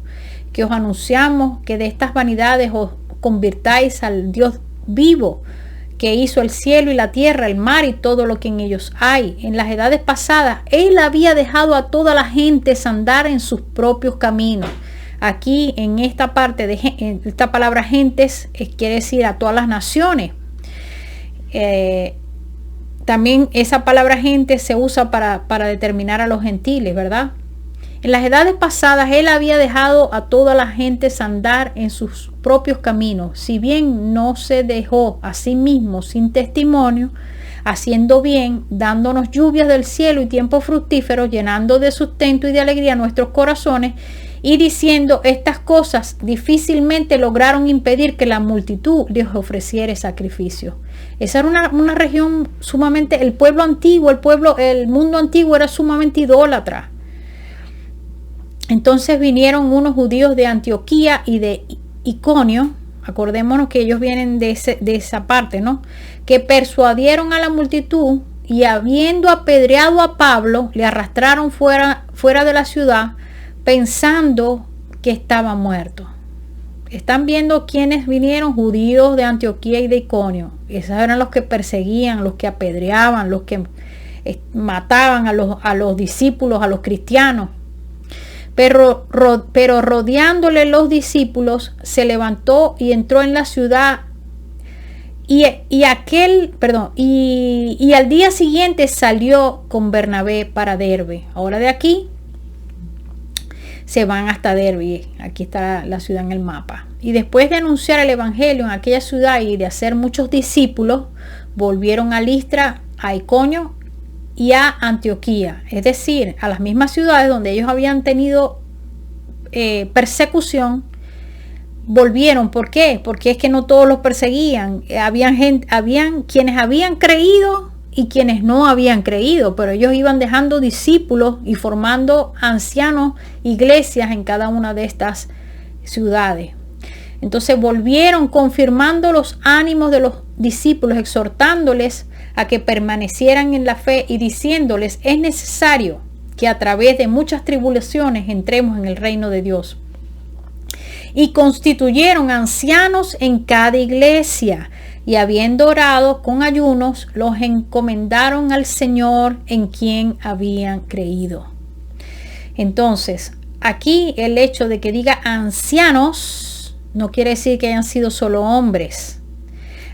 que os anunciamos que de estas vanidades os convirtáis al Dios vivo, que hizo el cielo y la tierra, el mar y todo lo que en ellos hay. En las edades pasadas, él había dejado a todas las gentes andar en sus propios caminos. Aquí, en esta parte de esta palabra gentes, quiere decir a todas las naciones. También esa palabra gente se usa para determinar a los gentiles, ¿verdad? En las edades pasadas, él había dejado a todas las gentes andar en sus propios caminos, si bien no se dejó a sí mismo sin testimonio, haciendo bien, dándonos lluvias del cielo y tiempos fructíferos, llenando de sustento y de alegría nuestros corazones, y diciendo estas cosas difícilmente lograron impedir que la multitud les ofreciera sacrificio. Esa era una región sumamente, el pueblo antiguo, el mundo antiguo era sumamente idólatra. Entonces vinieron unos judíos de Antioquía y de Iconio, acordémonos que ellos vienen de esa parte, ¿no? Que persuadieron a la multitud y habiendo apedreado a Pablo, le arrastraron fuera de la ciudad, pensando que estaba muerto. Están viendo quiénes vinieron, judíos de Antioquía y de Iconio. Esos eran los que perseguían, los que apedreaban, los que mataban a los discípulos, a los cristianos. Pero rodeándole los discípulos, se levantó y entró en la ciudad. Y al día siguiente salió con Bernabé para Derbe. Ahora de aquí se van hasta Derbe. Aquí está la ciudad en el mapa. Y después de anunciar el evangelio en aquella ciudad y de hacer muchos discípulos, volvieron a Listra, a Iconio y a Antioquía. Es decir, a las mismas ciudades donde ellos habían tenido persecución. Volvieron. ¿Por qué? Porque es que no todos los perseguían. Habían quienes habían creído y quienes no habían creído, pero ellos iban dejando discípulos y formando ancianos, iglesias en cada una de estas ciudades. Entonces volvieron confirmando los ánimos de los discípulos, exhortándoles a que permanecieran en la fe y diciéndoles: es necesario que a través de muchas tribulaciones entremos en el reino de Dios. Y constituyeron ancianos en cada iglesia, y habiendo orado con ayunos, los encomendaron al Señor en quien habían creído. Entonces, aquí el hecho de que diga ancianos no quiere decir que hayan sido solo hombres.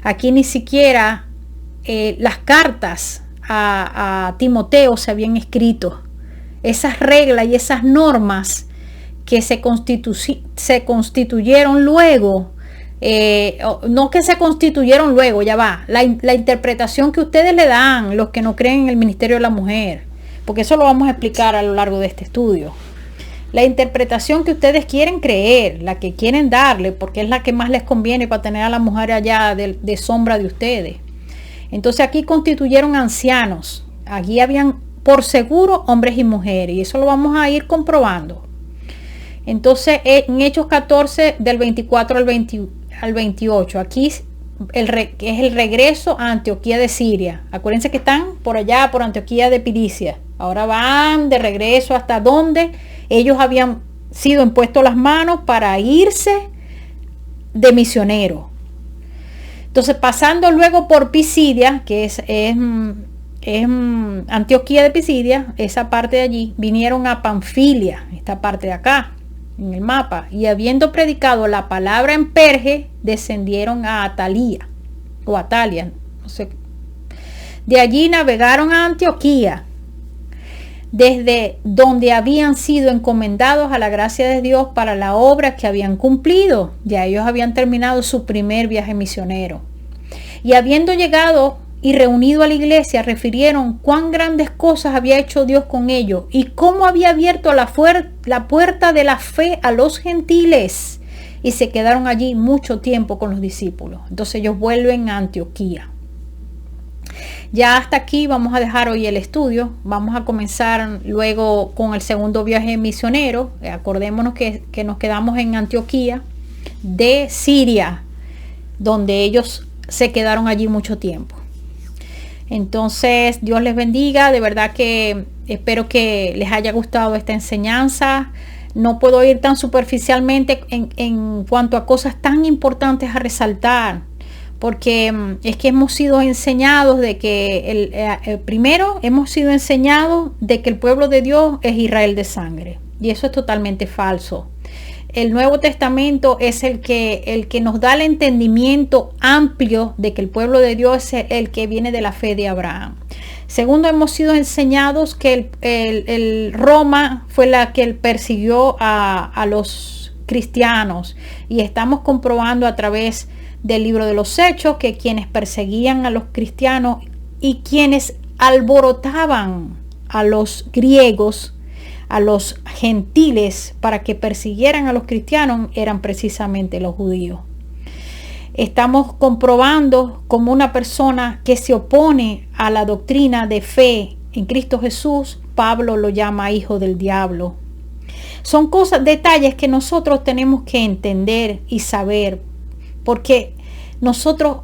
Aquí ni siquiera las cartas a Timoteo se habían escrito. Esas reglas y esas normas que se constituyeron luego, no que se constituyeron luego, ya va, la interpretación que ustedes le dan, los que no creen en el ministerio de la mujer, porque eso lo vamos a explicar a lo largo de este estudio. La interpretación que ustedes quieren creer, la que quieren darle, porque es la que más les conviene para tener a la mujer allá de sombra de ustedes. Entonces aquí constituyeron ancianos, aquí habían por seguro hombres y mujeres, y eso lo vamos a ir comprobando. Entonces en Hechos 14 del 24 al 28, aquí es el regreso a Antioquía de Siria. Acuérdense que están por allá, por Antioquía de Pilicia. Ahora van de regreso hasta donde ellos habían sido impuestos las manos para irse de misionero. Entonces, pasando luego por Pisidia, que es Antioquía de Pisidia, esa parte de allí, vinieron a Panfilia, esta parte de acá, en el mapa, y habiendo predicado la palabra en Perge, descendieron a Atalia, no sé. De allí navegaron a Antioquía, desde donde habían sido encomendados a la gracia de Dios para la obra que habían cumplido. Ya ellos habían terminado su primer viaje misionero. Y habiendo llegado y reunido a la iglesia, refirieron cuán grandes cosas había hecho Dios con ellos y cómo había abierto la puerta de la fe a los gentiles. Y se quedaron allí mucho tiempo con los discípulos. Entonces ellos vuelven a Antioquía. Ya hasta aquí vamos a dejar hoy el estudio. Vamos a comenzar luego con el segundo viaje misionero. Acordémonos que nos quedamos en Antioquía de Siria, donde ellos se quedaron allí mucho tiempo. Entonces, Dios les bendiga. De verdad que espero que les haya gustado esta enseñanza. No puedo ir tan superficialmente en cuanto a cosas tan importantes a resaltar, porque es que hemos sido enseñados de que primero hemos sido enseñados de que el pueblo de Dios es Israel de sangre, y eso es totalmente falso. El Nuevo Testamento es el que nos da el entendimiento amplio de que el pueblo de Dios es el que viene de la fe de Abraham. Segundo, hemos sido enseñados que el Roma fue la que persiguió a los cristianos, y estamos comprobando a través del libro de los Hechos que quienes perseguían a los cristianos y quienes alborotaban a los griegos, a los gentiles, para que persiguieran a los cristianos, eran precisamente los judíos. Estamos comprobando como una persona que se opone a la doctrina de fe en Cristo Jesús, Pablo lo llama hijo del diablo. Son cosas, detalles que nosotros tenemos que entender y saber, porque nosotros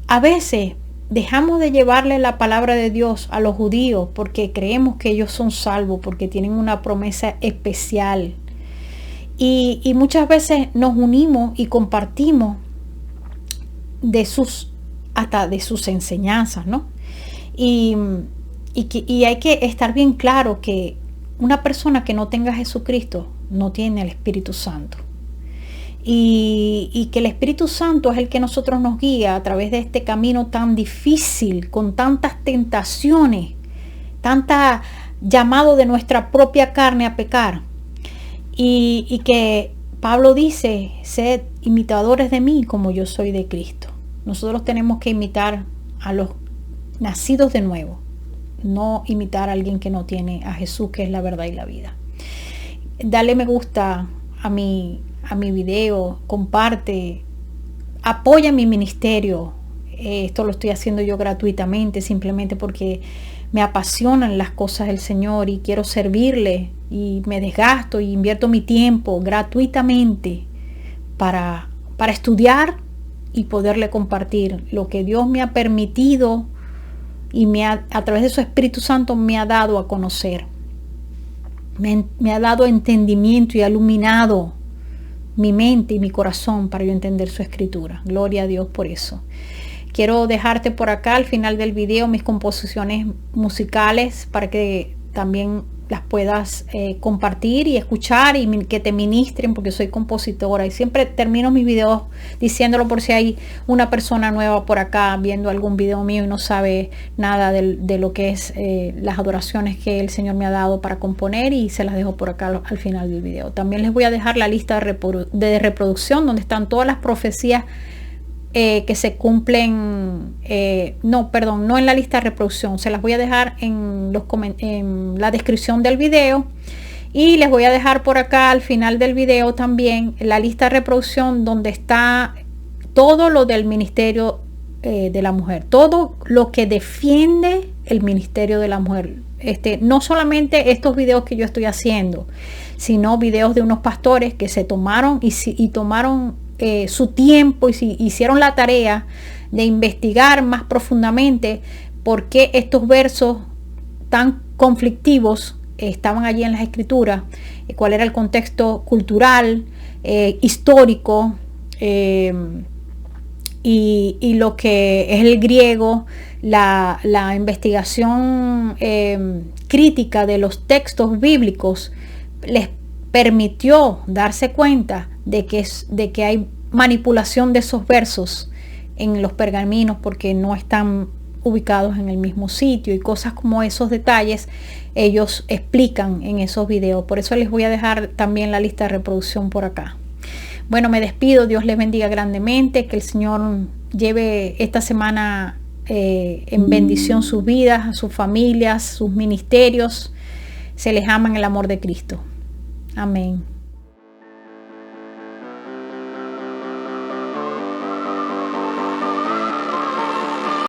a veces dejamos de llevarle la palabra de Dios a los judíos porque creemos que ellos son salvos, porque tienen una promesa especial. Y muchas veces nos unimos y compartimos hasta de sus enseñanzas, ¿no? Y hay que estar bien claro que una persona que no tenga a Jesucristo no tiene el Espíritu Santo. Y que el Espíritu Santo es el que nosotros nos guía a través de este camino tan difícil, con tantas tentaciones, tanta llamado de nuestra propia carne a pecar. Y que Pablo dice, sed imitadores de mí como yo soy de Cristo. Nosotros tenemos que imitar a los nacidos de nuevo, no imitar a alguien que no tiene a Jesús, que es la verdad y la vida. Dale me gusta a mi video, comparte, apoya mi ministerio. Esto lo estoy haciendo yo gratuitamente, simplemente porque me apasionan las cosas del Señor y quiero servirle, y me desgasto y invierto mi tiempo gratuitamente para estudiar y poderle compartir lo que Dios me ha permitido y a través de su Espíritu Santo me ha dado a conocer. Me ha dado entendimiento y ha iluminado mi mente y mi corazón para yo entender su escritura. Gloria a Dios por eso. Quiero dejarte por acá al final del video mis composiciones musicales para que también las puedas compartir y escuchar y que te ministren, porque soy compositora y siempre termino mis videos diciéndolo por si hay una persona nueva por acá viendo algún video mío y no sabe nada de lo que es las adoraciones que el Señor me ha dado para componer, y se las dejo por acá al final del video. También les voy a dejar la lista de reproducción donde están todas las profecías que se cumplen, no en la lista de reproducción, se las voy a dejar en la descripción del video, y les voy a dejar por acá al final del video también la lista de reproducción donde está todo lo del ministerio de la mujer, todo lo que defiende el ministerio de la mujer. No solamente estos videos que yo estoy haciendo, sino videos de unos pastores que se tomaron y tomaron su tiempo y hicieron la tarea de investigar más profundamente por qué estos versos tan conflictivos estaban allí en las escrituras, cuál era el contexto cultural, histórico, y lo que es el griego, la investigación crítica de los textos bíblicos les permitió darse cuenta de que hay manipulación de esos versos en los pergaminos porque no están ubicados en el mismo sitio, y cosas como esos detalles ellos explican en esos videos. Por eso les voy a dejar también la lista de reproducción por acá. Bueno, me despido. Dios les bendiga grandemente, que el Señor lleve esta semana en bendición sus vidas, sus familias, sus ministerios. Se les ama en el amor de Cristo. Amén.